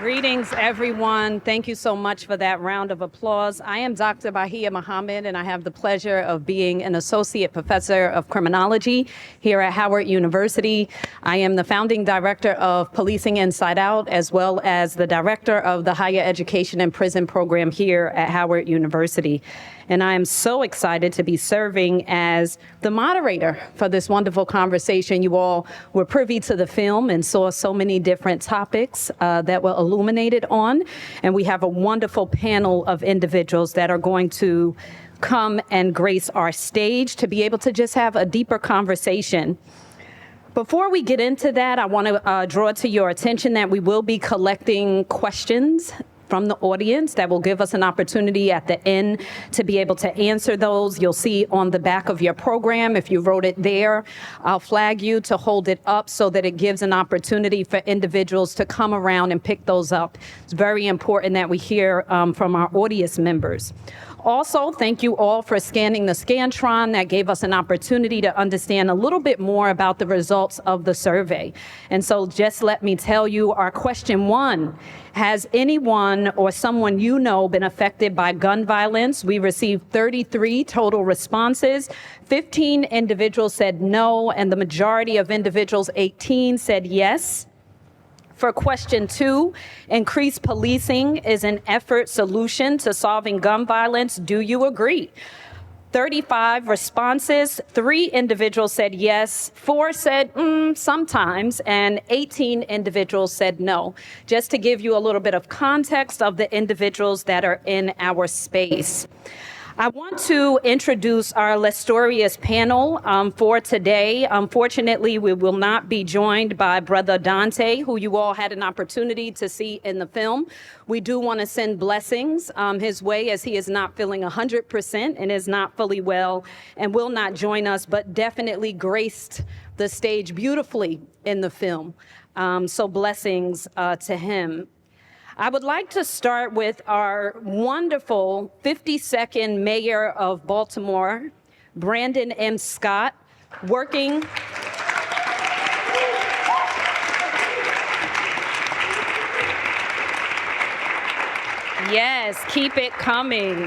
Greetings, everyone. Thank you so much for that round of applause. I am Dr. Bahiyyah Muhammad, and I have the pleasure of being an associate professor of criminology here at Howard University. I am the founding director of Policing Inside Out, as well as the director of the Higher Education and Prison Program here at Howard University. And I am so excited to be serving as the moderator for this wonderful conversation. You all were privy to the film and saw so many different topics that were illuminated on. And we have a wonderful panel of individuals that are going to come and grace our stage to be able to just have a deeper conversation. Before we get into that, I want to draw to your attention that we will be collecting questions from the audience that will give us an opportunity at the end to be able to answer those. You'll see on the back of your program, if you wrote it there, I'll flag you to hold it up so that it gives an opportunity for individuals to come around and pick those up. It's very important that we hear from our audience members. Also, thank you all for scanning the Scantron. That gave us an opportunity to understand a little bit more about the results of the survey. And so just let me tell you our question one. Has anyone or someone you know been affected by gun violence? We received 33 total responses. 15 individuals said no, and the majority of individuals, 18, said yes. For question two, increased policing is an effort solution to solving gun violence. Do you agree? 35 responses, 3 individuals said yes, 4 said sometimes, and 18 individuals said no. Just to give you a little bit of context of the individuals that are in our space. I want to introduce our illustrious panel for today. Unfortunately, we will not be joined by Brother Dante, who you all had an opportunity to see in the film. We do want to send blessings his way, as he is not feeling 100% and is not fully well and will not join us, but definitely graced the stage beautifully in the film. So blessings to him. I would like to start with our wonderful 52nd Mayor of Baltimore, Brandon M. Scott, working Yes, keep it coming.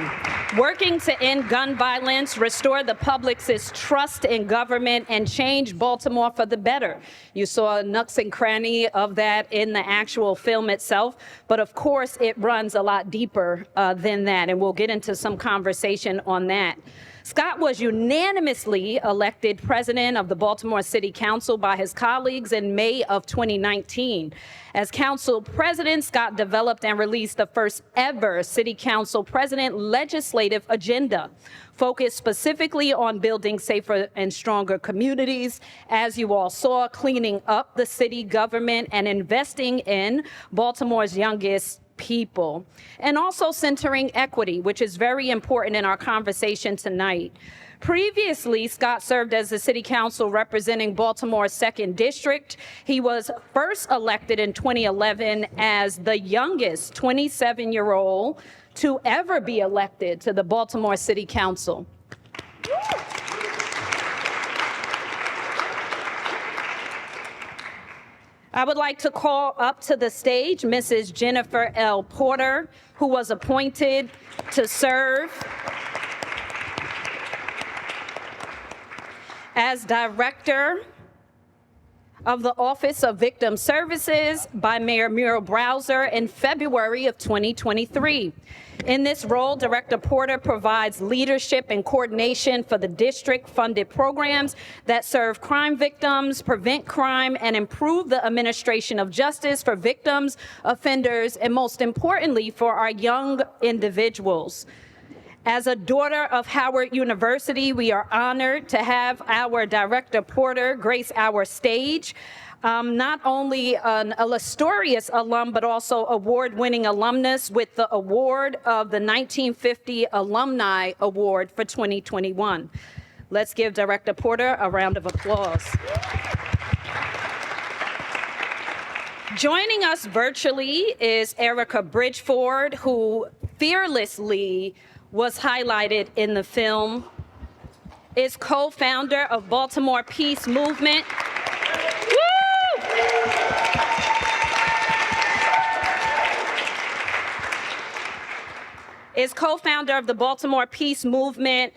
Working to end gun violence, restore the public's trust in government, and change Baltimore for the better. You saw nooks and cranny of that in the actual film itself, but of course it runs a lot deeper than that, and we'll get into some conversation on that. Scott was unanimously elected president of the Baltimore City Council by his colleagues in May of 2019. As council president, Scott developed and released the first ever city council president legislative agenda, focused specifically on building safer and stronger communities, as you all saw, cleaning up the city government and investing in Baltimore's youngest people, and also centering equity, which is very important in our conversation tonight. Previously, Scott served as the city council representing Baltimore's 2nd District. He was first elected in 2011 as the youngest 27-year-old to ever be elected to the Baltimore City Council. I would like to call up to the stage Mrs. Jennifer L. Porter, who was appointed to serve as Director of the Office of Victim Services by Mayor Muriel Browser in February of 2023. In this role, Director Porter provides leadership and coordination for the district-funded programs that serve crime victims, prevent crime, and improve the administration of justice for victims, offenders, and most importantly, for our young individuals. As a daughter of Howard University, we are honored to have our Director Porter grace our stage. Not only an illustrious alum, but also award-winning alumnus with the award of the 1950 Alumni Award for 2021. Let's give Director Porter a round of applause. Joining us virtually is Errikah Bridgeford, who fearlessly was highlighted in the film, is co-founder of Baltimore Peace Movement. Woo! is co-founder of the Baltimore Peace Movement.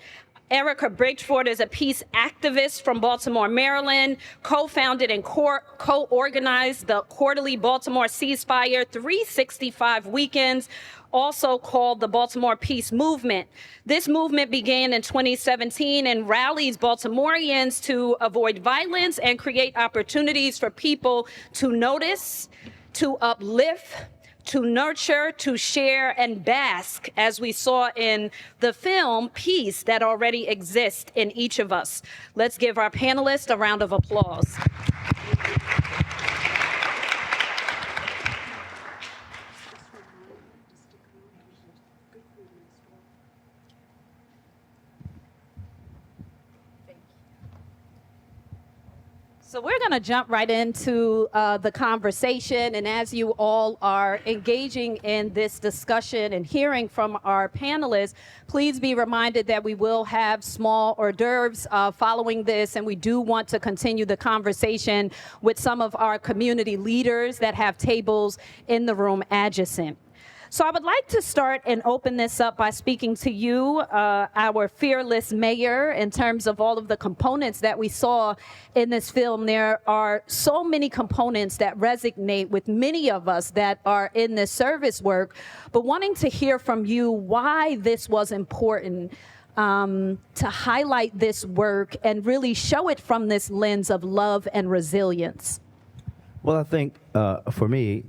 Errikah Bridgeford is a peace activist from Baltimore, Maryland, co-founded and co-organized the quarterly Baltimore Ceasefire 365 weekends, also called the Baltimore Peace Movement. This movement began in 2017 and rallies Baltimoreans to avoid violence and create opportunities for people to notice, to uplift, to nurture, to share, and bask, as we saw in the film, peace that already exists in each of us. Let's give our panelists a round of applause. So we're going to jump right into the conversation. And as you all are engaging in this discussion and hearing from our panelists, please be reminded that we will have small hors d'oeuvres following this. And we do want to continue the conversation with some of our community leaders that have tables in the room adjacent. So I would like to start and open this up by speaking to you, our fearless mayor, in terms of all of the components that we saw in this film. There are so many components that resonate with many of us that are in this service work, but wanting to hear from you why this was important to highlight this work and really show it from this lens of love and resilience. Well, I think for me,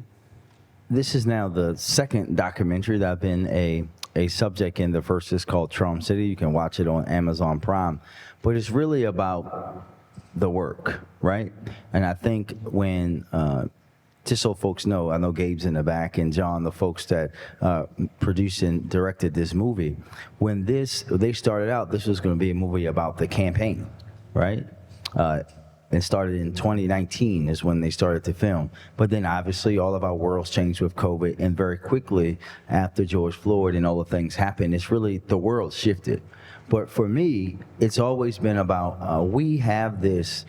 this is now the second documentary that I've been a subject in. The first is called Charm City. You can watch it on Amazon Prime. But it's really about the work, right? And I think when, just so folks know, I know Gabe's in the back and John, the folks that produced and directed this movie. When they started out, this was going to be a movie about the campaign, right? It started in 2019 is when they started to film. But then obviously all of our worlds changed with COVID, and very quickly after George Floyd and all the things happened, it's really, the world shifted. But for me, it's always been about, we have this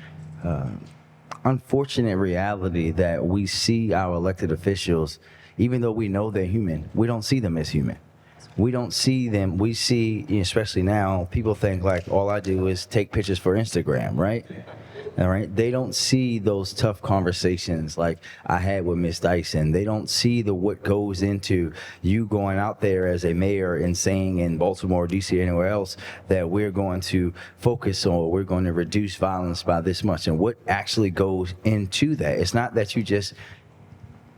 unfortunate reality that we see our elected officials, even though we know they're human, we don't see them as human. We don't see them, we see, especially now, people think like all I do is take pictures for Instagram, right? All right, they don't see those tough conversations like I had with Ms. Dyson. They don't see what goes into you going out there as a mayor and saying in Baltimore, DC, or anywhere else that we're going to focus on, we're going to reduce violence by this much, and what actually goes into that. It's not that you just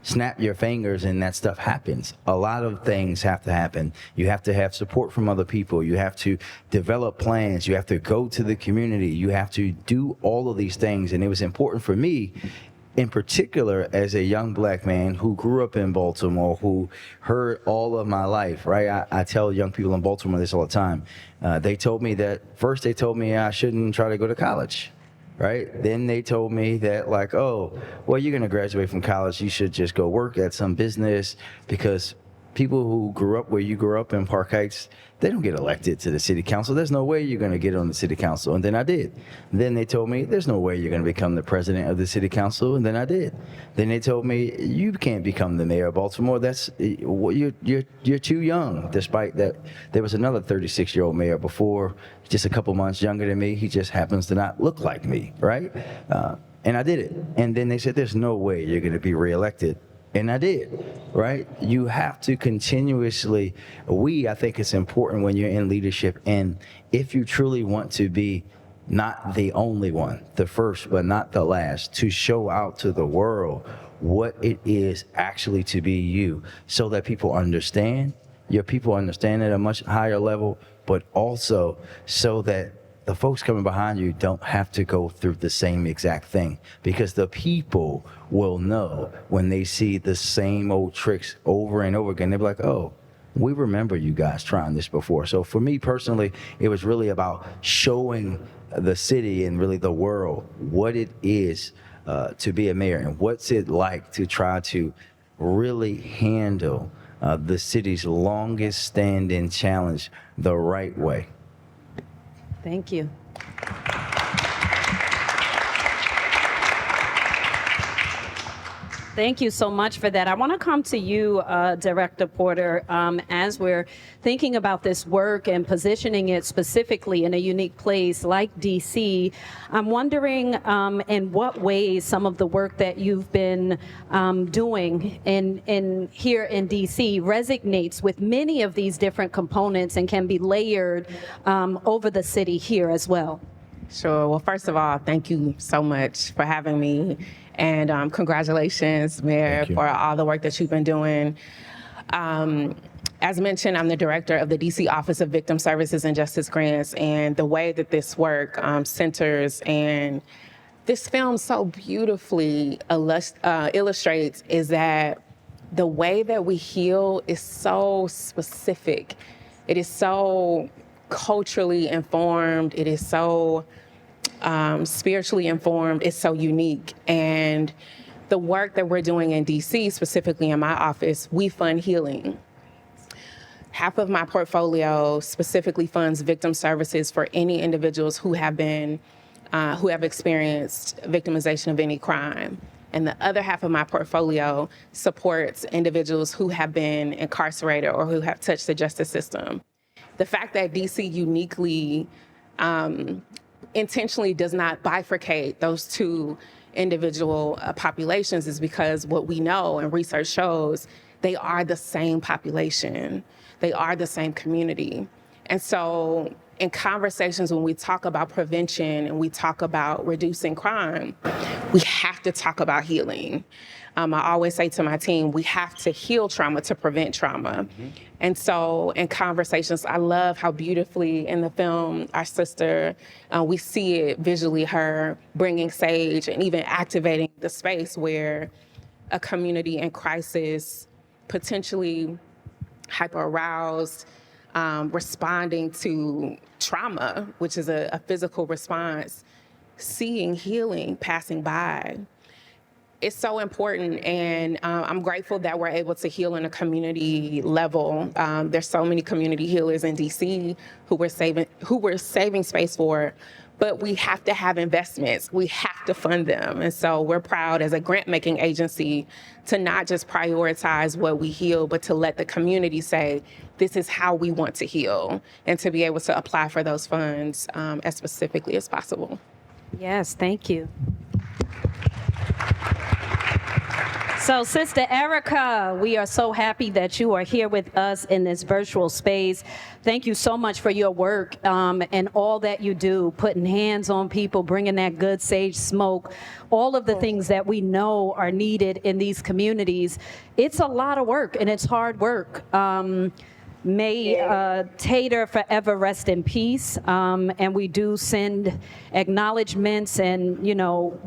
snap your fingers and that stuff happens. A lot of things have to happen. You have to have support from other people. You have to develop plans. You have to go to the community. You have to do all of these things. And it was important for me, in particular, as a young black man who grew up in Baltimore, who heard all of my life, right? I tell young people in Baltimore this all the time. They told me I shouldn't try to go to college. Right? Then they told me that like, oh, well, you're going to graduate from college. You should just go work at some business, because people who grew up where you grew up in Park Heights, they don't get elected to the city council. There's no way you're going to get on the city council. And then I did. Then they told me there's no way you're going to become the president of the city council. And then I did. Then they told me you can't become the mayor of Baltimore. You're too young. Despite that, there was another 36-year-old mayor before, just a couple months younger than me. He just happens to not look like me, right? And I did it. And then they said there's no way you're going to be reelected. And I did, right? You have to continuously, I think it's important when you're in leadership, and if you truly want to be not the only one, the first but not the last, to show out to the world what it is actually to be you, so that people understand, your people understand at a much higher level, but also so that the folks coming behind you don't have to go through the same exact thing, because the people will know when they see the same old tricks over and over again. They'll be like, oh, we remember you guys trying this before. So for me personally, it was really about showing the city and really the world what it is to be a mayor, and what's it like to try to really handle the city's longest standing challenge the right way. Thank you. Thank you so much for that. I want to come to you, Director Porter, as we're thinking about this work and positioning it specifically in a unique place like DC. I'm wondering in what ways some of the work that you've been doing in here in DC resonates with many of these different components and can be layered over the city here as well. Sure. Well, first of all, thank you so much for having me. And congratulations, Mayor, for all the work that you've been doing. As mentioned, I'm the director of the DC Office of Victim Services and Justice Grants. And the way that this work centers and this film so beautifully illustrates is that the way that we heal is so specific. It is so culturally informed. It is so spiritually informed. It's so unique. And the work that we're doing in DC, specifically in my office, we fund healing. Half of my portfolio specifically funds victim services for any individuals who have experienced victimization of any crime. And the other half of my portfolio supports individuals who have been incarcerated or who have touched the justice system. The fact that DC uniquely intentionally does not bifurcate those two individual populations is because what we know and research shows, they are the same population. They are the same community. And so in conversations when we talk about prevention and we talk about reducing crime, we have to talk about healing. I always say to my team, we have to heal trauma to prevent trauma. Mm-hmm. And so in conversations, I love how beautifully in the film, our sister, we see it visually, her bringing sage and even activating the space where a community in crisis, potentially hyper-aroused, responding to trauma, which is a physical response, seeing healing passing by. It's so important, and I'm grateful that we're able to heal on a community level. There's so many community healers in DC who we're saving space for, but we have to have investments. We have to fund them, and so we're proud as a grant-making agency to not just prioritize what we heal, but to let the community say, this is how we want to heal, and to be able to apply for those funds as specifically as possible. Yes, thank you. So, Sister Errikah, we are so happy that you are here with us in this virtual space. Thank you so much for your work and all that you do, putting hands on people, bringing that good sage smoke, all of the things that we know are needed in these communities. It's a lot of work, and it's hard work. May Tater forever rest in peace. And we do send acknowledgments and,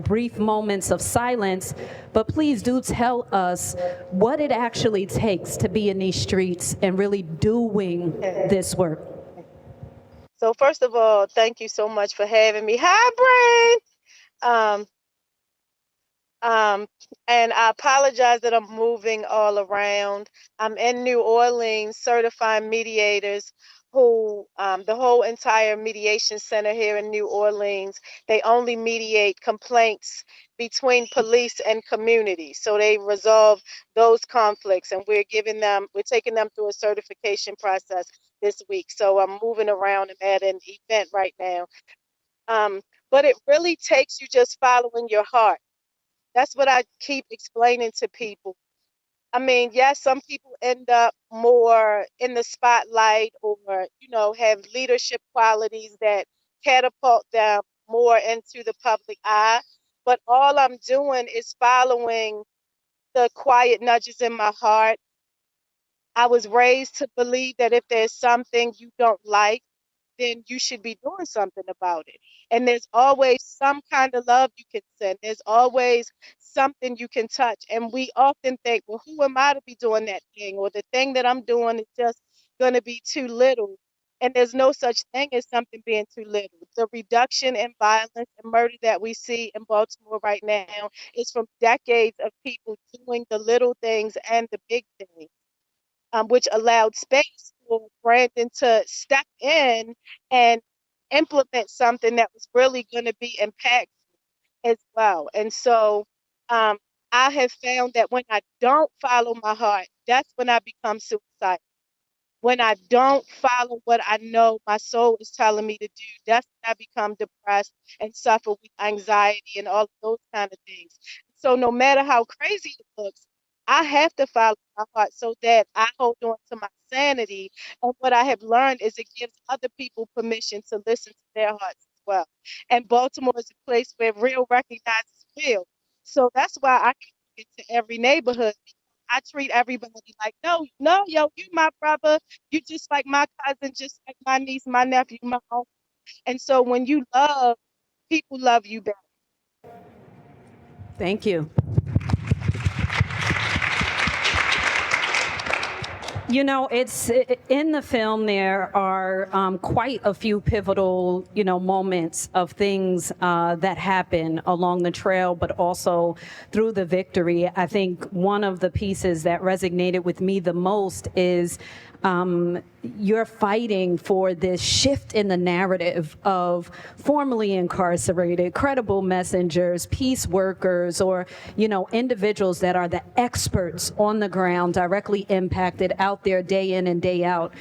brief moments of silence. But please do tell us what it actually takes to be in these streets and really doing this work. So first of all, thank you so much for having me. Hi, Brain. And I apologize that I'm moving all around. I'm in New Orleans certifying mediators who, the whole entire mediation center here in New Orleans, they only mediate complaints between police and community. So they resolve those conflicts, and we're taking them through a certification process this week. So I'm moving around. I'm at an event right now. But it really takes you just following your heart. That's what I keep explaining to people. I mean, yes, some people end up more in the spotlight or, have leadership qualities that catapult them more into the public eye. But all I'm doing is following the quiet nudges in my heart. I was raised to believe that if there's something you don't like, then you should be doing something about it. And there's always some kind of love you can send. There's always something you can touch. And we often think, well, who am I to be doing that thing? Or the thing that I'm doing is just going to be too little. And there's no such thing as something being too little. The reduction in violence and murder that we see in Baltimore right now is from decades of people doing the little things and the big things. Which allowed space for Brandon to step in and implement something that was really going to be impactful as well. And so I I have found that when I don't follow my heart, that's when I become suicidal. When I don't follow what I know my soul is telling me to do, that's when I become depressed and suffer with anxiety and all of those kind of things. So no matter how crazy it looks, I have to follow my heart so that I hold on to my sanity. And what I have learned is it gives other people permission to listen to their hearts as well. And Baltimore is a place where real recognizes real. So that's why I can get to every neighborhood. I treat everybody like, no, no, yo, you my brother. You just like my cousin, just like my niece, my nephew, my uncle. And so when you love, people love you back. Thank you. You know, it's in the film. There are quite a few pivotal, moments of things that happen along the trail, but also through the victory. I think one of the pieces that resonated with me the most is you're fighting for this shift in the narrative of formerly incarcerated, credible messengers, peace workers, or, individuals that are the experts on the ground, directly impacted out there day in and day out.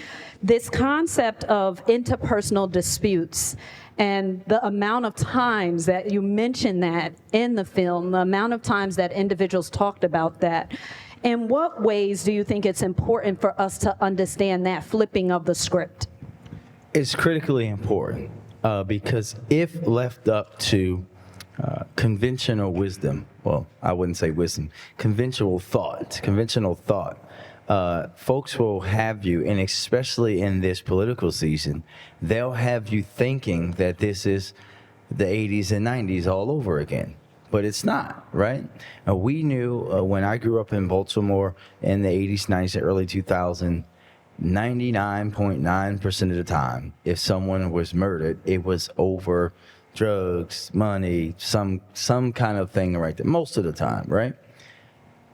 This concept of interpersonal disputes and the amount of times that you mentioned that in the film, the amount of times that individuals talked about that. In what ways do you think it's important for us to understand that flipping of the script? It's critically important because if left up to conventional wisdom, well, I wouldn't say wisdom, conventional thought, folks will have you, and especially in this political season, they'll have you thinking that this is the 80s and 90s all over again. But it's not, right? We knew when I grew up in Baltimore in the 80s, 90s, and early 2000s, 99.9% of the time, if someone was murdered, it was over drugs, money, some kind of thing right there, most of the time, right?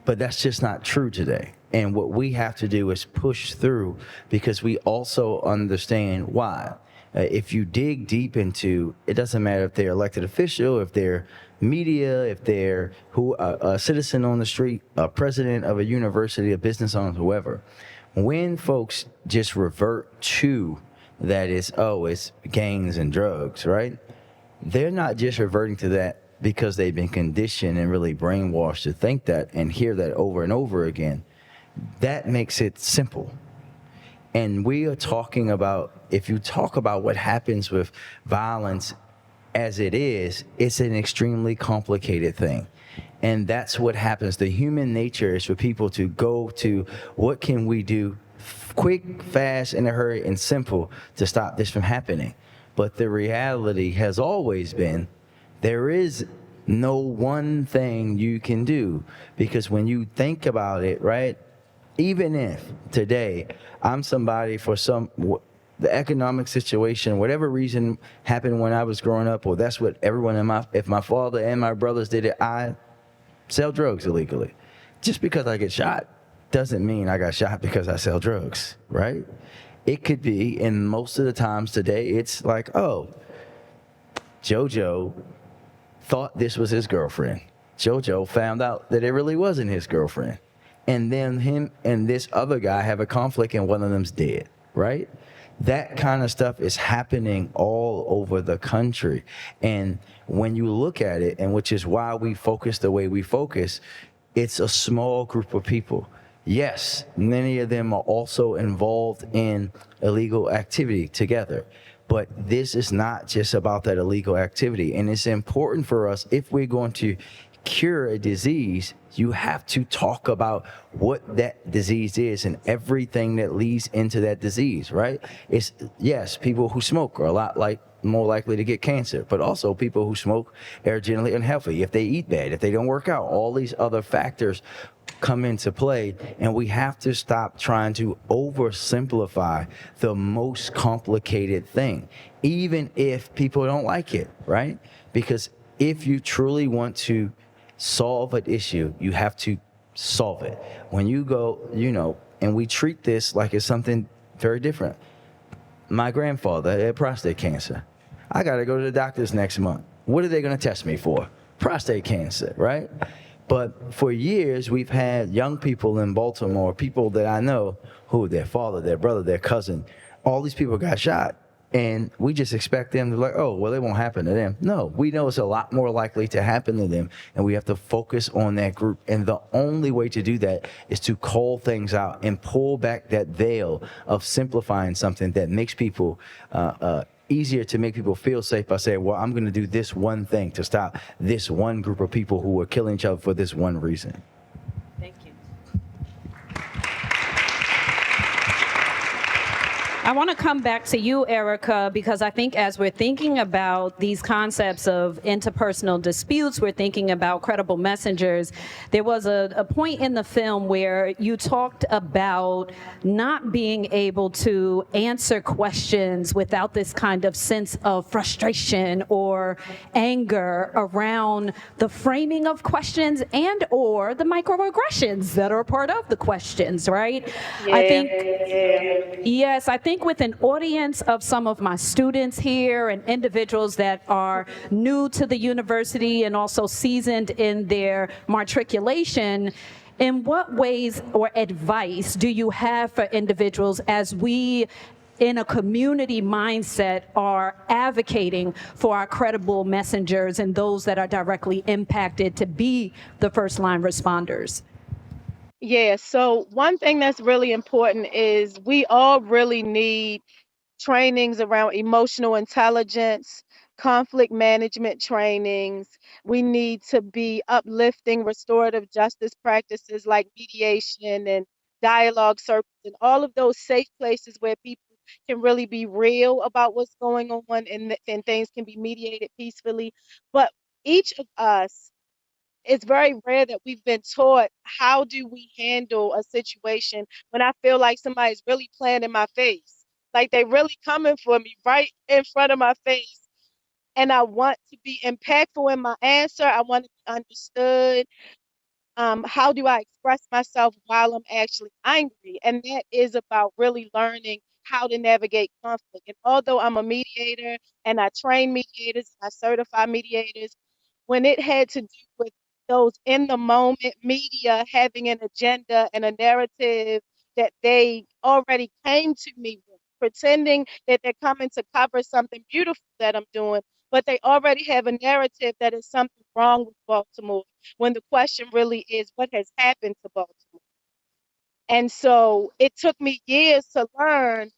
But that's just not true today. And what we have to do is push through because we also understand why. If you dig deep into, it doesn't matter if they're elected official, if they're media, if they're a citizen on the street, a president of a university, a business owner, whoever. When folks just revert to that is, it's gangs and drugs, right? They're not just reverting to that because they've been conditioned and really brainwashed to think that and hear that over and over again. That makes it simple. And we are talking about, if you talk about what happens with violence as it is, it's an extremely complicated thing. And that's what happens. The human nature is for people to go to what can we do quick, fast, in a hurry, and simple to stop this from happening. But the reality has always been there is no one thing you can do. Because when you think about it, right, even if today I'm somebody for the economic situation, whatever reason happened when I was growing up, or that's what everyone if my father and my brothers did it, I sell drugs illegally. Just because I get shot doesn't mean I got shot because I sell drugs, right? It could be, and most of the times today, it's like, JoJo thought this was his girlfriend. JoJo found out that it really wasn't his girlfriend. And then him and this other guy have a conflict and one of them's dead, right? That kind of stuff is happening all over the country. And when you look at it, and which is why we focus the way we focus, it's a small group of people. Yes, many of them are also involved in illegal activity together. But this is not just about that illegal activity. And it's important for us, if we're going to cure a disease, you have to talk about what that disease is and everything that leads into that disease, right? It's, yes, people who smoke are a lot more likely to get cancer, but also people who smoke are generally unhealthy. If they eat bad, if they don't work out, all these other factors come into play, and we have to stop trying to oversimplify the most complicated thing, even if people don't like it, right? Because if you truly want to solve an issue, you have to solve it. When you go, and we treat this like it's something very different. My grandfather had prostate cancer. I got to go to the doctors next month. What are they going to test me for? Prostate cancer, right? But for years, we've had young people in Baltimore, people that I know, who their father, their brother, their cousin, all these people got shot. And we just expect them to like, oh, well, it won't happen to them. No, we know it's a lot more likely to happen to them, and we have to focus on that group. And the only way to do that is to call things out and pull back that veil of simplifying something that makes people easier to make people feel safe by saying, well, I'm going to do this one thing to stop this one group of people who are killing each other for this one reason. Thank you. I want to come back to you, Errikah, because I think as we're thinking about these concepts of interpersonal disputes, we're thinking about credible messengers. There was a point in the film where you talked about not being able to answer questions without this kind of sense of frustration or anger around the framing of questions and or the microaggressions that are part of the questions, right? I think, yes, I think with an audience of some of my students here and individuals that are new to the university and also seasoned in their matriculation, in what ways or advice do you have for individuals as we in a community mindset are advocating for our credible messengers and those that are directly impacted to be the first line responders? Yeah, so one thing that's really important is we all really need trainings around emotional intelligence, conflict management trainings. We need to be uplifting restorative justice practices like mediation and dialogue circles and all of those safe places where people can really be real about what's going on and things can be mediated peacefully. But each of us, it's very rare that we've been taught how do we handle a situation when I feel like somebody's really playing in my face, like they really coming for me right in front of my face, and I want to be impactful in my answer. I want to be understood. How do I express myself while I'm actually angry? And that is about really learning how to navigate conflict. And although I'm a mediator and I train mediators, I certify mediators, when it had to do with those in the moment media having an agenda and a narrative that they already came to me with, pretending that they're coming to cover something beautiful that I'm doing, but they already have a narrative that is something wrong with Baltimore, when the question really is what has happened to Baltimore. And so it took me years to learn,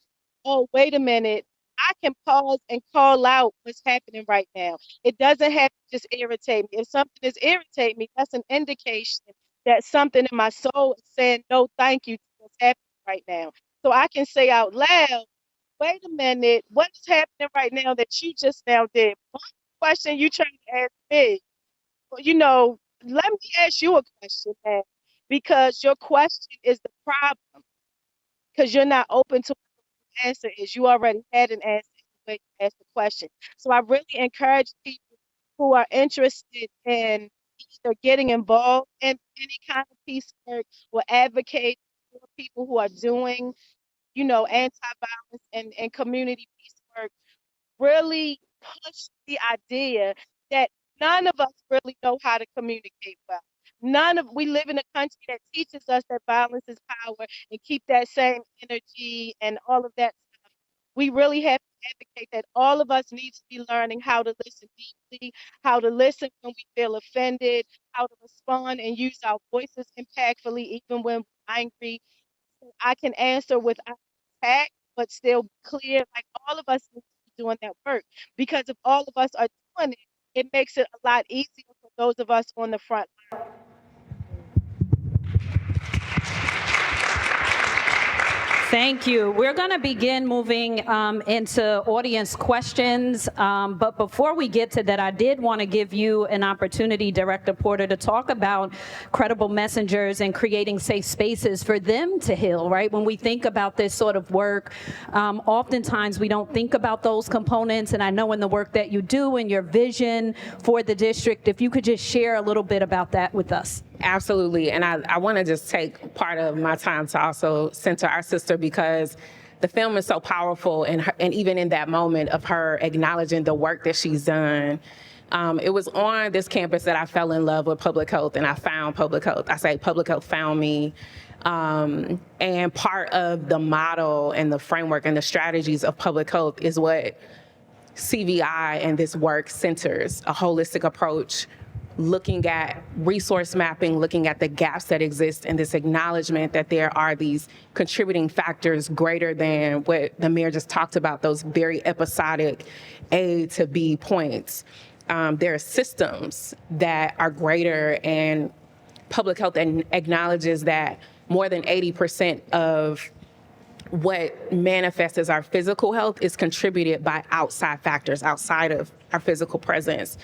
oh, wait a minute, I can pause and call out what's happening right now. It doesn't have to just irritate me. If something is irritating me, that's an indication that something in my soul is saying no thank you to what's happening right now. So I can say out loud, wait a minute, what's happening right now that you just now did? One question you trying to ask me, well, let me ask you a question, man, because your question is the problem, because you're not open to what the answer is. You already had an answer when you asked the question. So I really encourage people who are interested in either getting involved in any kind of peace work or advocate for people who are doing, anti-violence and community peace work, really push the idea that none of us really know how to communicate well. We live in a country that teaches us that violence is power and keep that same energy and all of that stuff. We really have to advocate that all of us need to be learning how to listen deeply, how to listen when we feel offended, how to respond and use our voices impactfully, even when we're angry. So I can answer without attack, but still clear. Like all of us need to be doing that work, because if all of us are doing it, it makes it a lot easier for those of us on the front line. Thank you. We're going to begin moving into audience questions. But before we get to that, I did want to give you an opportunity, Director Porter, to talk about credible messengers and creating safe spaces for them to heal, right? When we think about this sort of work, oftentimes we don't think about those components. And I know in the work that you do and your vision for the district, if you could just share a little bit about that with us. Absolutely. And I want to just take part of my time to also center our sister, because the film is so powerful, and even in that moment of her acknowledging the work that she's done, It was on this campus that I fell in love with public health, and I found public health. I say public health found me. And part of the model and the framework and the strategies of public health is what CVI and this work centers: a holistic approach, looking at resource mapping, looking at the gaps that exist, and this acknowledgement that there are these contributing factors greater than what the mayor just talked about, those very episodic A to B points. There are systems that are greater, and public health acknowledges that more than 80% of what manifests as our physical health is contributed by outside factors, outside of our physical presence.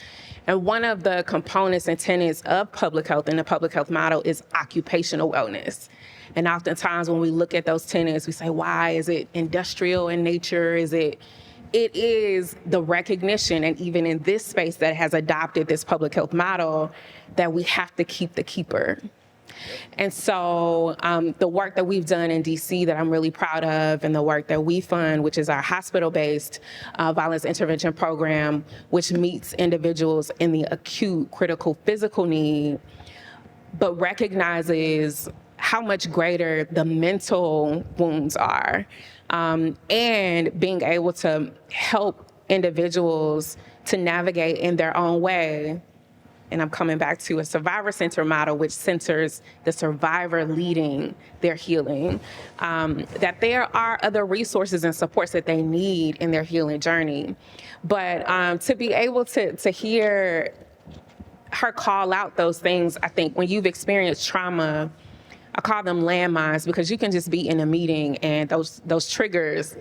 And one of the components and tenets of public health and the public health model is occupational wellness. And oftentimes when we look at those tenets, we say, why? Is it industrial in nature? It is the recognition, and even in this space that has adopted this public health model, that we have to keep the keeper. And so the work that we've done in DC that I'm really proud of, and the work that we fund, which is our hospital-based violence intervention program, which meets individuals in the acute critical physical need, but recognizes how much greater the mental wounds are, and being able to help individuals to navigate in their own way. And I'm coming back to a survivor-centered model, which centers the survivor leading their healing, that there are other resources and supports that they need in their healing journey. But to be able to hear her call out those things, I think when you've experienced trauma, I call them landmines, because you can just be in a meeting and those triggers,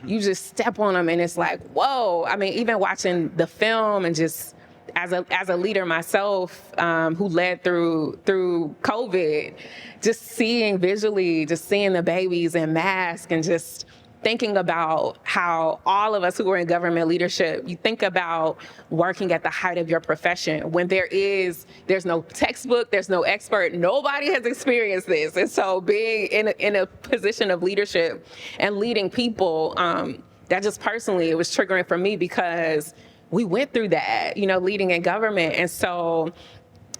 you just step on them and it's like, whoa. I mean, even watching the film and just as a leader myself, who led through COVID, just seeing visually, just seeing the babies in masks, and just thinking about how all of us who are in government leadership, you think about working at the height of your profession when there's no textbook, there's no expert, nobody has experienced this. And so being in a position of leadership and leading people, that just personally, it was triggering for me, because we went through that, leading in government. And so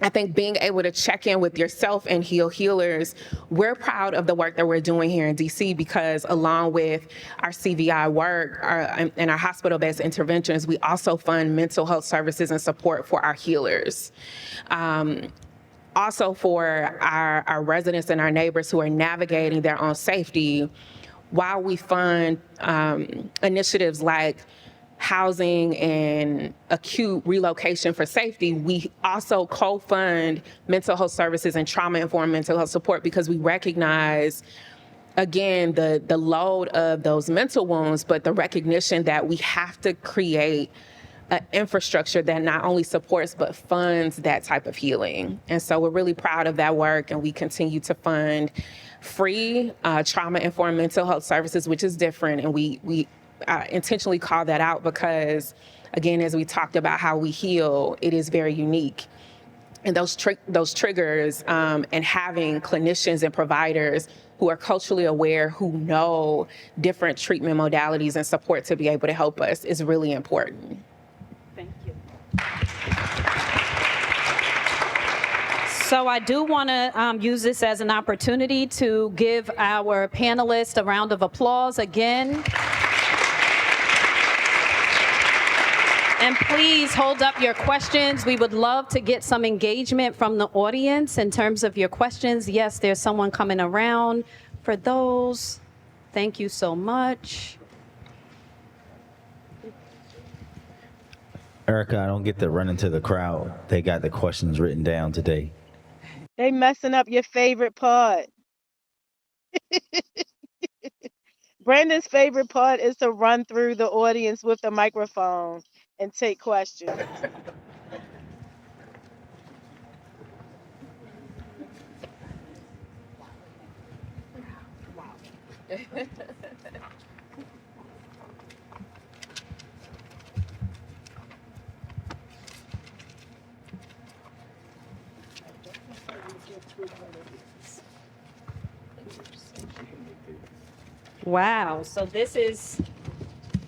I think being able to check in with yourself and heal healers, we're proud of the work that we're doing here in DC, because along with our CVI work and our hospital-based interventions, we also fund mental health services and support for our healers. Also for our residents and our neighbors who are navigating their own safety, while we fund initiatives like housing and acute relocation for safety, we also co-fund mental health services and trauma-informed mental health support, because we recognize, again, the load of those mental wounds, but the recognition that we have to create an infrastructure that not only supports but funds that type of healing. And so we're really proud of that work, and we continue to fund free trauma-informed mental health services, which is different, and we intentionally call that out because, again, as we talked about how we heal, it is very unique. And those triggers, and having clinicians and providers who are culturally aware, who know different treatment modalities and support to be able to help us, is really important. Thank you. So I do want to use this as an opportunity to give our panelists a round of applause again. And please hold up your questions. We would love to get some engagement from the audience in terms of your questions. Yes, there's someone coming around for those. Thank you so much. Errikah, I don't get to run into the crowd. They got the questions written down today. They messing up your favorite part. Brandon's favorite part is to run through the audience with the microphone and take questions. Wow, so this is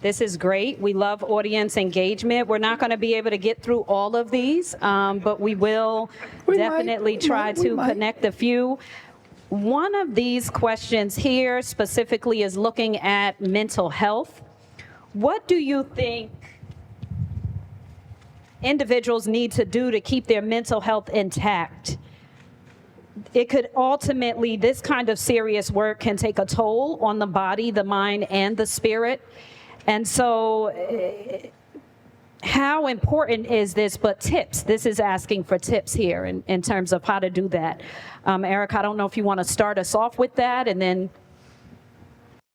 This is great. We love audience engagement. We're not going to be able to get through all of these, but we will definitely try to connect a few. One of these questions here specifically is looking at mental health. What do you think individuals need to do to keep their mental health intact? It could ultimately, this kind of serious work can take a toll on the body, the mind, and the spirit. And so how important is this, but tips? This is asking for tips here in terms of how to do that. Errikah, I don't know if you want to start us off with that, and then.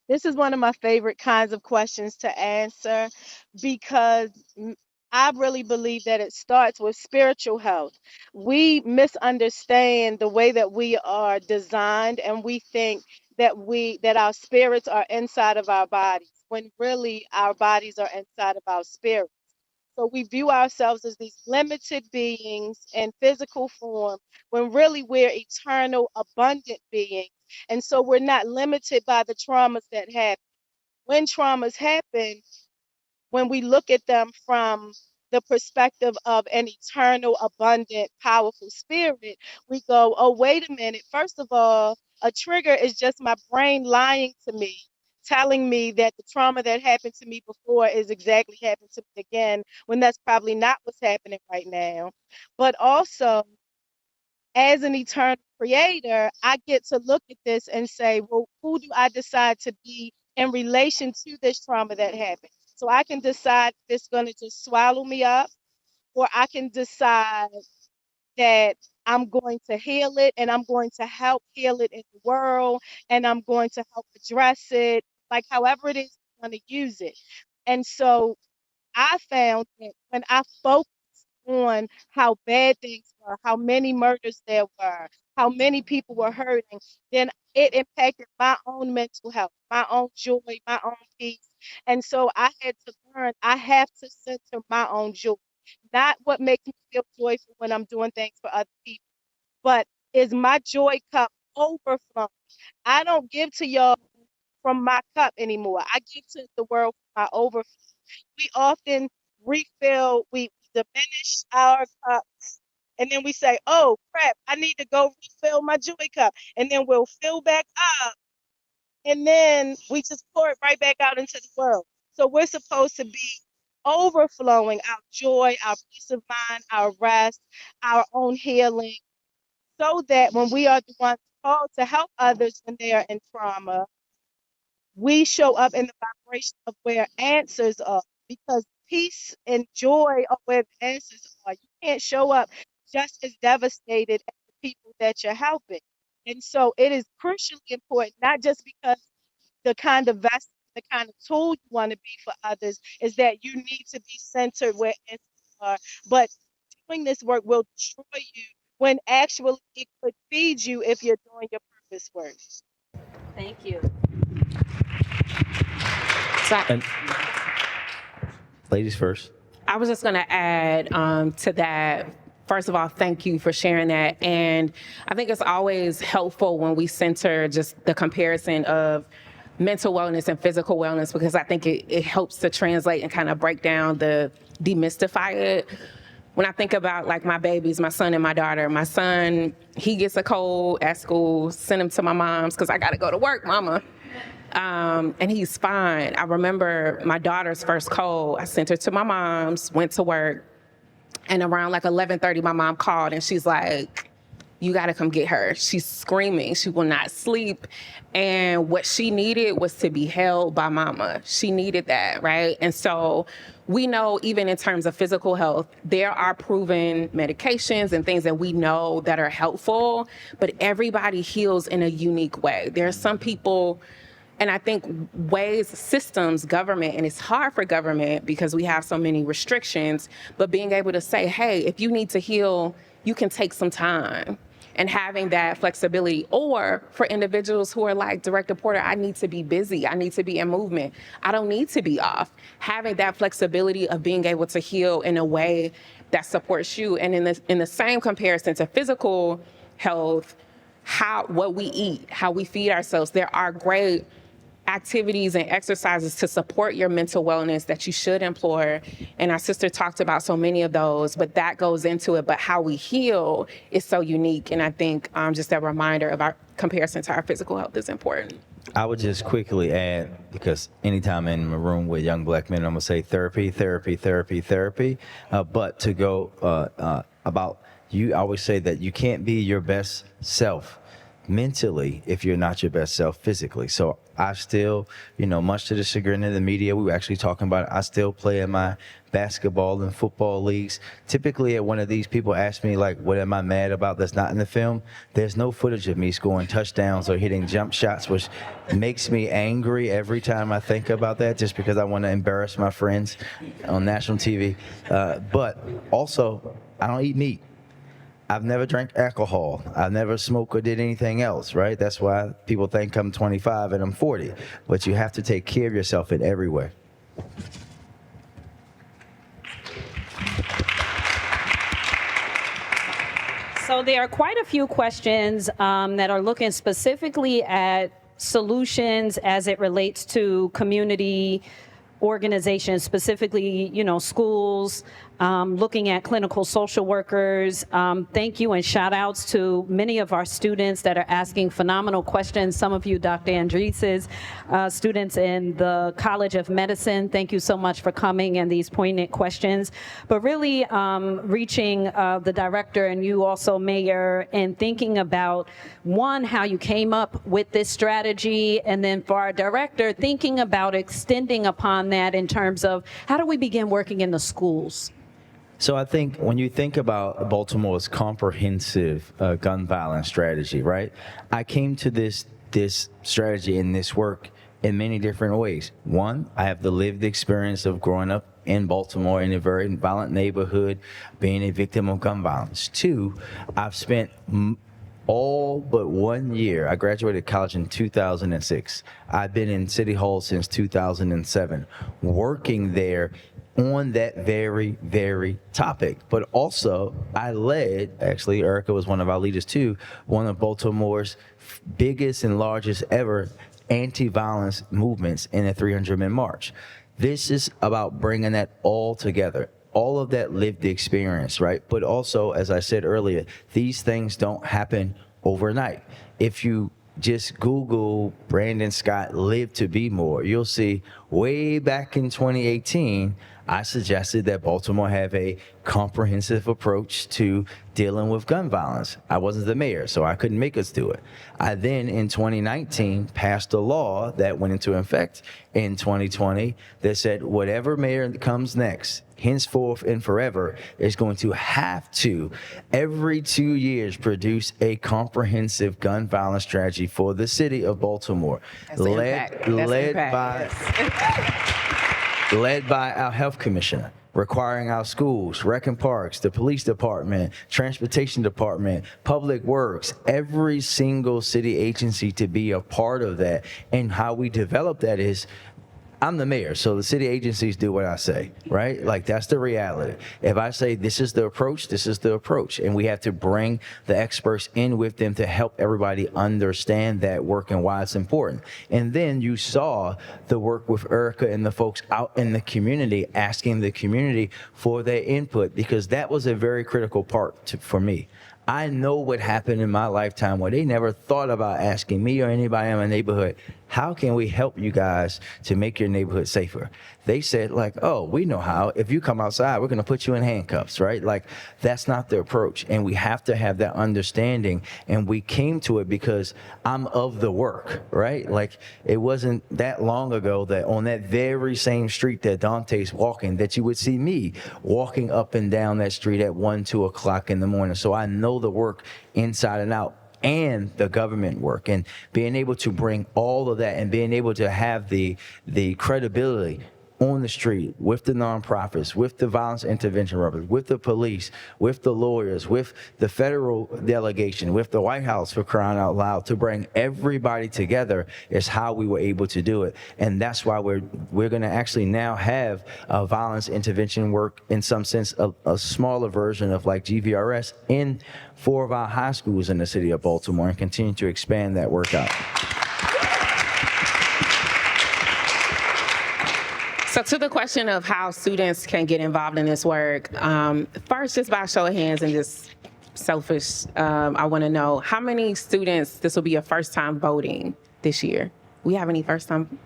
This is one of my favorite kinds of questions to answer because I really believe that it starts with spiritual health. We misunderstand the way that we are designed, and we think that our spirits are inside of our bodies, when really our bodies are inside of our spirits. So we view ourselves as these limited beings in physical form, when really we're eternal, abundant beings. And so we're not limited by the traumas that happen. When traumas happen, when we look at them from the perspective of an eternal, abundant, powerful spirit, we go, oh, wait a minute. First of all, a trigger is just my brain lying to me, telling me that the trauma that happened to me before is exactly happening to me again, when that's probably not what's happening right now. But also, as an eternal creator, I get to look at this and say, well, who do I decide to be in relation to this trauma that happened? So I can decide if it's going to just swallow me up, or I can decide that I'm going to heal it and I'm going to help heal it in the world, and I'm going to help address it, like however it is I'm going to use it. And so I found that when I focused on how bad things were, how many murders there were, how many people were hurting, then it impacted my own mental health, my own joy, my own peace. And so I had to learn, I have to center my own joy, not what makes me feel joyful when I'm doing things for other people, but is my joy cup overflowing? I don't give to y'all from my cup anymore. I give to the world from my overflow. We often we diminish our cups, and then we say, oh crap, I need to go refill my joy cup. And then we'll fill back up, and then we just pour it right back out into the world. So we're supposed to be overflowing our joy, our peace of mind, our rest, our own healing, so that when we are the ones called to help others when they are in trauma, we show up in the vibration of where answers are, because peace and joy are where the answers are. You can't show up just as devastated as the people that you're helping. And so it is crucially important, not just because the kind of vessel, the kind of tool you want to be for others, is that you need to be centered where answers are, but doing this work will destroy you when actually it could feed you if you're doing your purpose work. Thank you. And ladies first. I was just going to add to that. First of all, thank you for sharing that. And I think it's always helpful when we center just the comparison of mental wellness and physical wellness, because I think it helps to translate and kind of break down demystify it. When I think about like my babies, my son and my daughter, my son, he gets a cold at school, send him to my mom's because I got to go to work, mama. And he's fine. I remember my daughter's first cold. I sent her to my mom's, went to work, and around like 11:30, my mom called and she's like, you got to come get her. She's screaming. She will not sleep. And what she needed was to be held by mama. She needed that, right? And so we know, even in terms of physical health, there are proven medications and things that we know that are helpful, but everybody heals in a unique way. There are some people, and I think systems, government, and it's hard for government because we have so many restrictions, but being able to say, hey, if you need to heal, you can take some time. And having that flexibility, or for individuals who are like Director Porter, I need to be busy, I need to be in movement, I don't need to be off. Having that flexibility of being able to heal in a way that supports you. And in the same comparison to physical health, what we eat, how we feed ourselves, there are great activities and exercises to support your mental wellness that you should employ. And our sister talked about so many of those, but that goes into it. But how we heal is so unique. And I think just a reminder of our comparison to our physical health is important. I would just quickly add, because anytime in a room with young black men, I'm going to say therapy, therapy, therapy, therapy. But to go about, you always say that you can't be your best self mentally if you're not your best self physically. So I still, much to the chagrin of the media, we were actually talking about it, I still play in my basketball and football leagues. Typically at one of these, people ask me, like, what am I mad about that's not in the film? There's no footage of me scoring touchdowns or hitting jump shots, which makes me angry every time I think about that, just because I want to embarrass my friends on national TV. But also, I don't eat meat. I've never drank alcohol. I've never smoked or did anything else, right? That's why people think I'm 25 and I'm 40. But you have to take care of yourself in every way. So there are quite a few questions that are looking specifically at solutions as it relates to community organizations, specifically, schools, looking at clinical social workers. Thank you and shout outs to many of our students that are asking phenomenal questions. Some of you, Dr. Andrees's students in the College of Medicine, thank you so much for coming and these poignant questions. But really reaching the director and you also, Mayor, and thinking about, one, how you came up with this strategy, and then for our director, thinking about extending upon that in terms of how do we begin working in the schools? So I think when you think about Baltimore's comprehensive gun violence strategy, right? I came to this strategy and this work in many different ways. One, I have the lived experience of growing up in Baltimore in a very violent neighborhood, being a victim of gun violence. Two, I've spent all but 1 year. I graduated college in 2006. I've been in City Hall since 2007, working there on that very, very topic. But also, I led, actually, Errikah was one of our leaders too, one of Baltimore's biggest and largest ever anti-violence movements in a 300-man march. This is about bringing that all together. All of that lived experience, right? But also, as I said earlier, these things don't happen overnight. If you just Google Brandon Scott Live to Be More, you'll see way back in 2018, I suggested that Baltimore have a comprehensive approach to dealing with gun violence. I wasn't the mayor, so I couldn't make us do it. I then, in 2019, passed a law that went into effect in 2020 that said whatever mayor comes next, henceforth and forever, is going to have to, every 2 years, produce a comprehensive gun violence strategy for the city of Baltimore, led by our health commissioner, requiring our schools, rec and parks, the police department, transportation department, public works, every single city agency to be a part of that. And how we develop that is, I'm the mayor, so the city agencies do what I say, right? Like, that's the reality. If I say this is the approach, this is the approach. And we have to bring the experts in with them to help everybody understand that work and why it's important. And then you saw the work with Errikah and the folks out in the community, asking the community for their input, because that was a very critical part for me. I know what happened in my lifetime where they never thought about asking me or anybody in my neighborhood, how can we help you guys to make your neighborhood safer? They said, like, oh, we know how. If you come outside, we're going to put you in handcuffs, right? Like, that's not the approach. And we have to have that understanding. And we came to it because I'm of the work, right? Like, it wasn't that long ago that on that very same street that Dante's walking, that you would see me walking up and down that street at 1, 2 o'clock in the morning. So I know the work inside and out, and the government work, and being able to bring all of that and being able to have the credibility on the street with the nonprofits, with the violence intervention workers, with the police, with the lawyers, with the federal delegation, with the White House, for crying out loud, to bring everybody together is how we were able to do it. And that's why we're going to actually now have a violence intervention work, in some sense, a smaller version of like GVRS in 4 of our high schools in the city of Baltimore, and continue to expand that work out. So to the question of how students can get involved in this work, first, just by show of hands and just selfish, I want to know how many students, this will be your first time voting this year. We have any first time?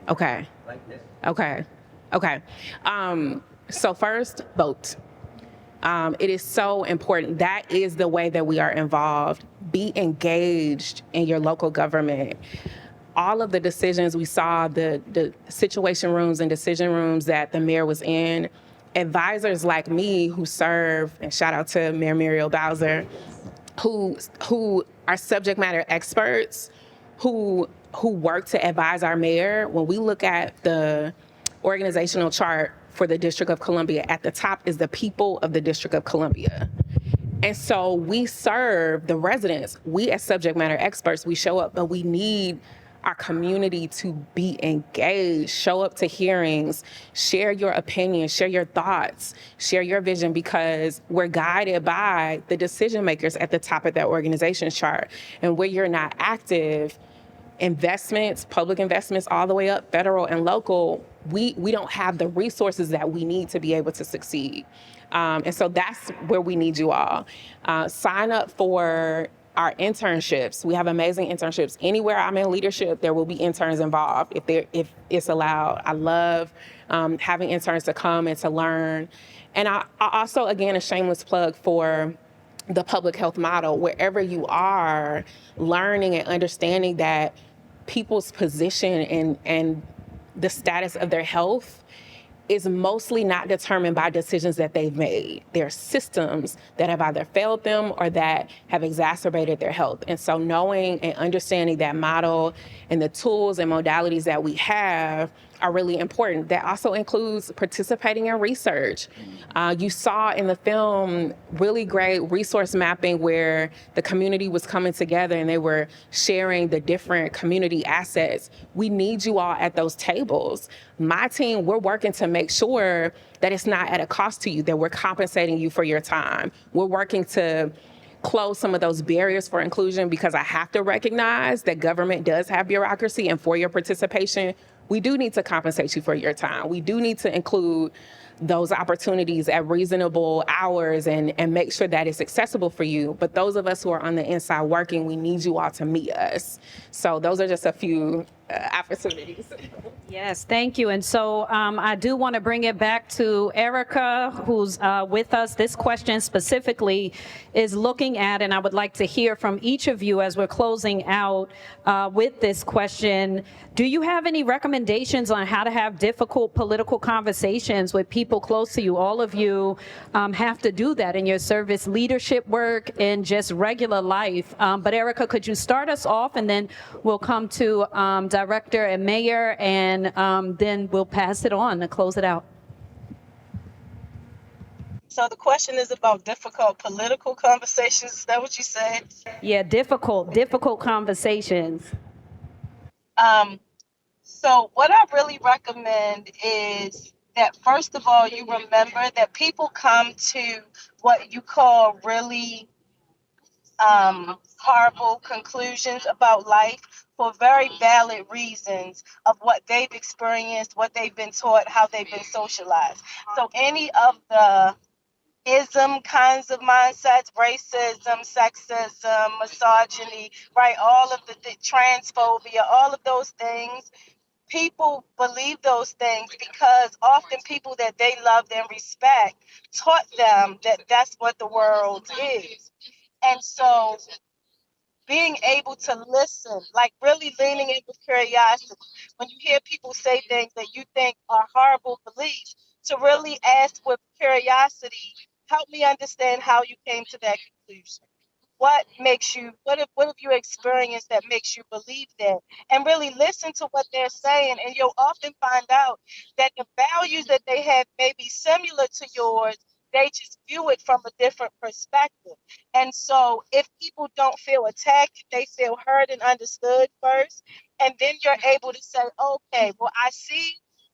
Okay. Okay. Okay. So first, vote. It is so important. That is the way that we are involved. Be engaged in your local government. All of the decisions we saw, the situation rooms and decision rooms that the mayor was in, advisors like me who serve, and shout out to Mayor Muriel Bowser, who are subject matter experts, who work to advise our mayor. When we look at the organizational chart for the District of Columbia, at the top is the people of the District of Columbia. And so we serve the residents. We as subject matter experts, we show up, but we need our community to be engaged, show up to hearings, share your opinion, share your thoughts, share your vision, because we're guided by the decision makers at the top of that organization chart. And where you're not active, investments, public investments all the way up, federal and local, we don't have the resources that we need to be able to succeed. And so that's where we need you all. Sign up for our internships. We have amazing internships. Anywhere I'm in leadership, there will be interns involved if it's allowed. I love having interns to come and to learn. And I also, again, a shameless plug for the public health model. Wherever you are, learning and understanding that people's position and the status of their health is mostly not determined by decisions that they've made. There are systems that have either failed them or that have exacerbated their health. And so knowing and understanding that model and the tools and modalities that we have are really important. That also includes participating in research. You saw in the film really great resource mapping where the community was coming together and they were sharing the different community assets. We need you all at those tables. My team, we're working to make sure that it's not at a cost to you, that we're compensating you for your time. We're working to close some of those barriers for inclusion, because I have to recognize that government does have bureaucracy, and for your participation, we do need to compensate you for your time. We do need to include those opportunities at reasonable hours and make sure that it's accessible for you. But those of us who are on the inside working, we need you all to meet us. So those are just a few opportunities. Yes, thank you. And so I do want to bring it back to Errikah, who's with us. This question specifically is looking at, and I would like to hear from each of you as we're closing out with this question. Do you have any recommendations on how to have difficult political conversations with people close to you? All of you have to do that in your service leadership work and just regular life. But Errikah, could you start us off, and then we'll come to Director and Mayor, and then we'll pass it on to close it out. So the question is about difficult political conversations. Is that what you said? Yeah, difficult conversations. So what I really recommend is that, first of all, you remember that people come to what you call really horrible conclusions about life for very valid reasons of what they've experienced, what they've been taught, how they've been socialized. So any of the ism kinds of mindsets, racism, sexism, misogyny, right, all of the transphobia, all of those things, people believe those things because often people that they loved and respect taught them that that's what the world is. And so being able to listen, like really leaning in with curiosity, when you hear people say things that you think are horrible beliefs, to really ask with curiosity, help me understand how you came to that conclusion. What have you experienced that makes you believe that? And really listen to what they're saying. And you'll often find out that the values that they have may be similar to yours. They just view it from a different perspective. And so if people don't feel attacked, they feel heard and understood first. And then you're able to say, okay, well, I see,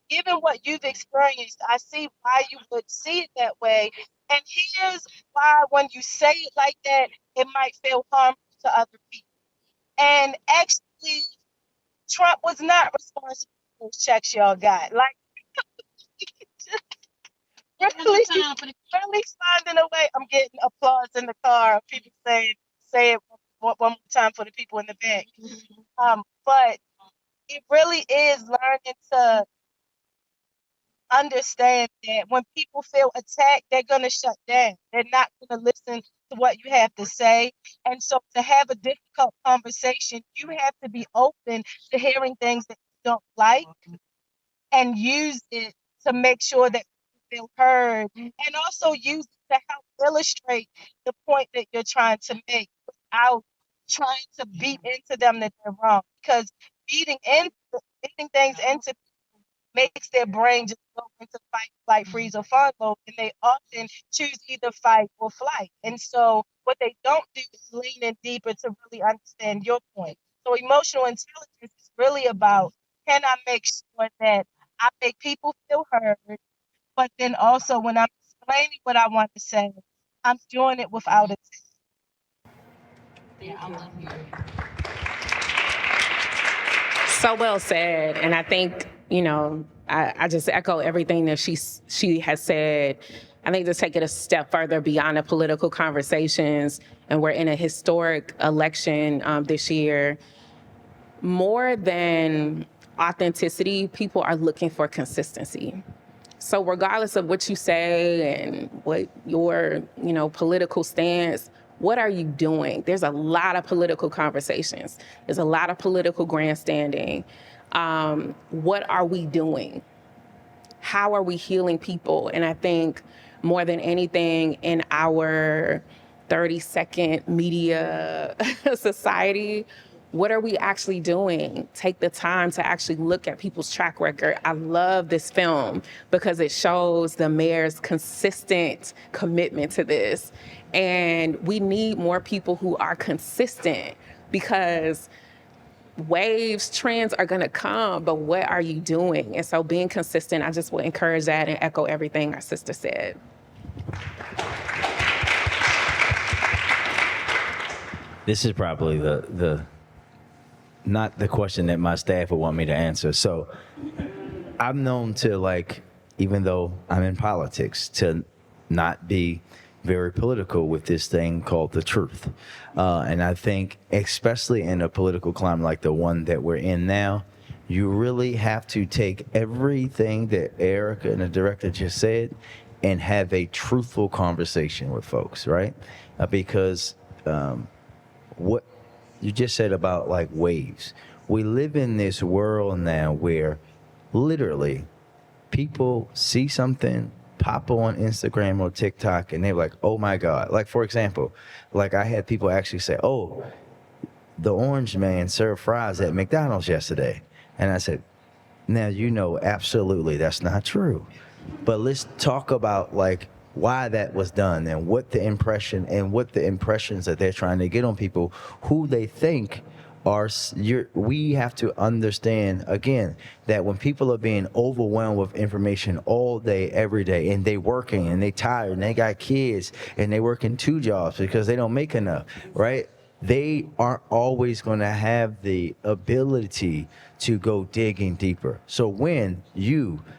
given what you've experienced, I see why you would see it that way. And here's why when you say it like that, it might feel harmful to other people. And actually, Trump was not responsible for those checks y'all got. Like, really, really finding a way. I'm getting applause in the car. People say it one more time for the people in the back. But it really is learning to understand that when people feel attacked, they're going to shut down. They're not going to listen to what you have to say. And so to have a difficult conversation, you have to be open to hearing things that you don't like and use it to make sure that you feel heard, and also use it to help illustrate the point that you're trying to make without trying to beat into them that they're wrong. Because beating things into makes their brain just go into fight, flight, freeze, or fawn mode, and they often choose either fight or flight. And so what they don't do is lean in deeper to really understand your point. So emotional intelligence is really about, can I make sure that I make people feel heard, but then also when I'm explaining what I want to say, I'm doing it without a So well said. And I think, I just echo everything that she has said. I think to take it a step further beyond the political conversations, and we're in a historic election this year, more than authenticity, people are looking for consistency. So regardless of what you say and what your, political stance, what are you doing? There's a lot of political conversations. There's a lot of political grandstanding. What are we doing? How are we healing people? And I think more than anything in our 30-second media society, what are we actually doing? Take the time to actually look at people's track record. I love this film because it shows the mayor's consistent commitment to this. And we need more people who are consistent, because waves, trends are gonna come, but what are you doing? And so being consistent, I just will encourage that and echo everything our sister said. This is probably the not the question that my staff would want me to answer. So I'm known to, even though I'm in politics, to not be very political with this thing called the truth. And I think, especially in a political climate like the one that we're in now, you really have to take everything that Errikah and the director just said and have a truthful conversation with folks, right? Because what you just said about waves. We live in this world now where literally people see something pop on Instagram or TikTok and they're like, oh my God. For example, I had people actually say, oh, the orange man served fries at McDonald's yesterday. And I said, now, absolutely that's not true. But let's talk about why that was done and what the impressions that they're trying to get on people, who they think are. We have to understand, again, that when people are being overwhelmed with information all day, every day, and they working and they tired and they got kids and they working 2 jobs because they don't make enough, right? They aren't always going to have the ability to go digging deeper. So when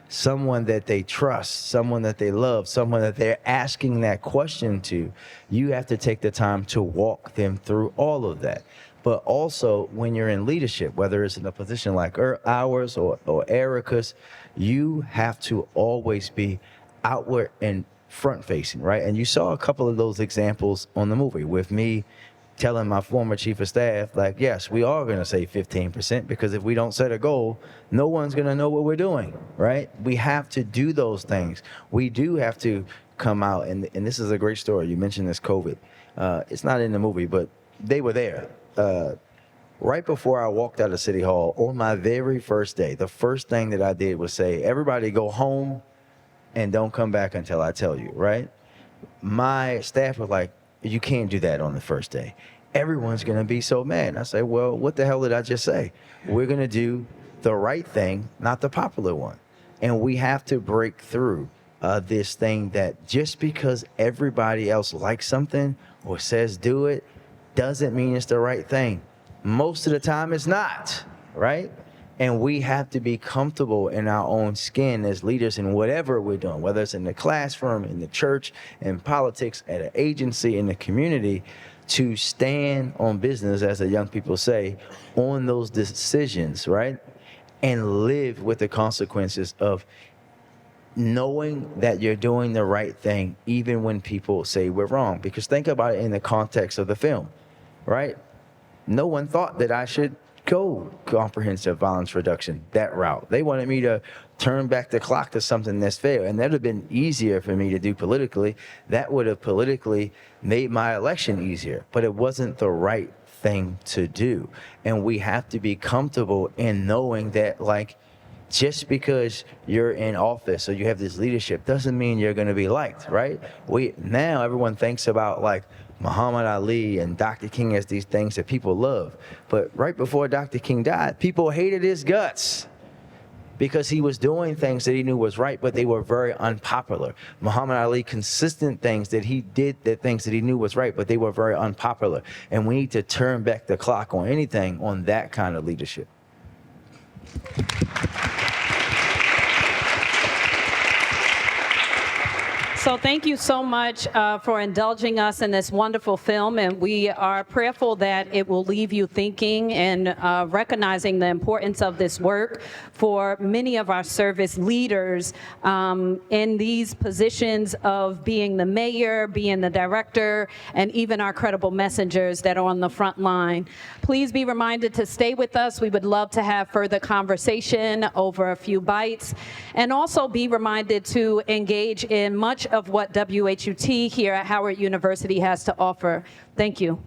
someone that they trust, someone that they love, someone that they're asking that question to, you have to take the time to walk them through all of that. But also when you're in leadership, whether it's in a position like ours or Errikah's, you have to always be outward and front facing, right? And you saw a couple of those examples on the movie with me telling my former chief of staff, yes, we are going to say 15%, because if we don't set a goal, no one's going to know what we're doing, right? We have to do those things. We do have to come out, and this is a great story. You mentioned this COVID. It's not in the movie, but they were there. Right before I walked out of City Hall, on my very first day, the first thing that I did was say, everybody go home and don't come back until I tell you, right? My staff was like, you can't do that on the first day. Everyone's going to be so mad. And I say, well, what the hell did I just say? We're going to do the right thing, not the popular one. And we have to break through this thing that just because everybody else likes something or says do it, doesn't mean it's the right thing. Most of the time it's not, right? And we have to be comfortable in our own skin as leaders in whatever we're doing, whether it's in the classroom, in the church, in politics, at an agency, in the community, to stand on business, as the young people say, on those decisions, right? And live with the consequences of knowing that you're doing the right thing, even when people say we're wrong. Because think about it in the context of the film, right? No one thought that I should go comprehensive violence reduction that route. They wanted me to turn back the clock to something that's fair, and that would have been easier for me to do politically. That would have politically made my election easier, but it wasn't the right thing to do. And we have to be comfortable in knowing that, like, just because you're in office or you have this leadership doesn't mean you're going to be liked, right? Now everyone thinks about like Muhammad Ali and Dr. King as these things that people love. But right before Dr. King died, people hated his guts because he was doing things that he knew was right, but they were very unpopular. Muhammad Ali, consistent things that he did, the things that he knew was right, but they were very unpopular. And we need to turn back the clock on anything on that kind of leadership. So thank you so much for indulging us in this wonderful film, and we are prayerful that it will leave you thinking and recognizing the importance of this work for many of our service leaders in these positions of being the mayor, being the director, and even our credible messengers that are on the front line. Please be reminded to stay with us. We would love to have further conversation over a few bites, and also be reminded to engage in much of what WHUT here at Howard University has to offer. Thank you.